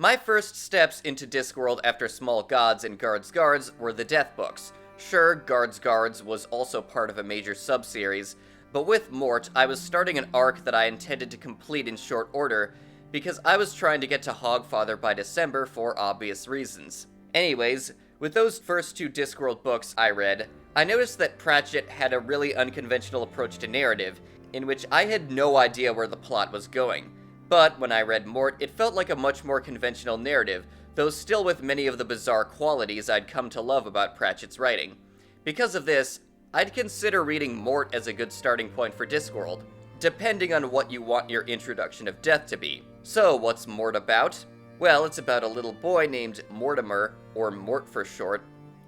My first steps into Discworld after Small Gods and Guards Guards were the Death books. Sure, Guards Guards was also part of a major sub-series, but with Mort, I was starting an arc that I intended to complete in short order, because I was trying to get to Hogfather by December for obvious reasons. Anyways, with those first two Discworld books I read, I noticed that Pratchett had a really unconventional approach to narrative, in which I had no idea where the plot was going. But when I read Mort, it felt like a much more conventional narrative, though still with many of the bizarre qualities I'd come to love about Pratchett's writing. Because of this, I'd consider reading Mort as a good starting point for Discworld, depending on what you want your introduction of death to be. So, what's Mort about? Well, it's about a little boy named Mortimer, or Mort for short,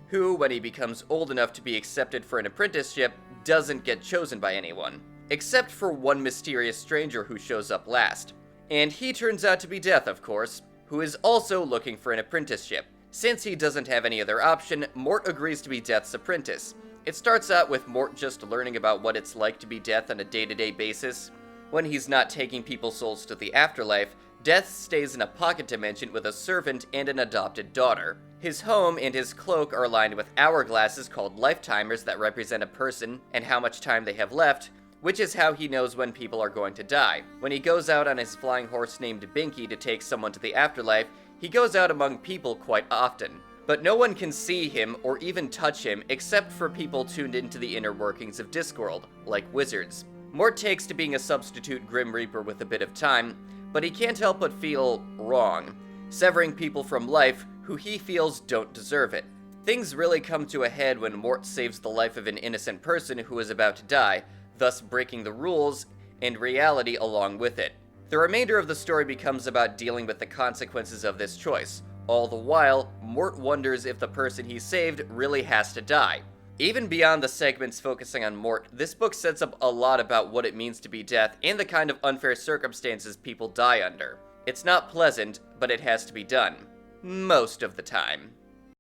who, when he becomes old enough to be accepted for an apprenticeship, doesn't get chosen by anyone, except for one mysterious stranger who shows up last. And he turns out to be Death, of course, who is also looking for an apprenticeship. Since he doesn't have any other option, Mort agrees to be Death's apprentice. It starts out with Mort just learning about what it's like to be Death on a day-to-day basis. When he's not taking people's souls to the afterlife, Death stays in a pocket dimension with a servant and an adopted daughter. His home and his cloak are lined with hourglasses called lifetimers that represent a person and how much time they have left, which is how he knows when people are going to die. When he goes out on his flying horse named Binky to take someone to the afterlife, he goes out among people quite often. But no one can see him or even touch him except for people tuned into the inner workings of Discworld, like wizards. Mort takes to being a substitute Grim Reaper with a bit of time, but he can't help but feel wrong, severing people from life who he feels don't deserve it. Things really come to a head when Mort saves the life of an innocent person who is about to die, thus breaking the rules and reality along with it. The remainder of the story becomes about dealing with the consequences of this choice. All the while, Mort wonders if the person he saved really has to die. Even beyond the segments focusing on Mort, this book sets up a lot about what it means to be Death and the kind of unfair circumstances people die under. It's not pleasant, but it has to be done. Most of the time.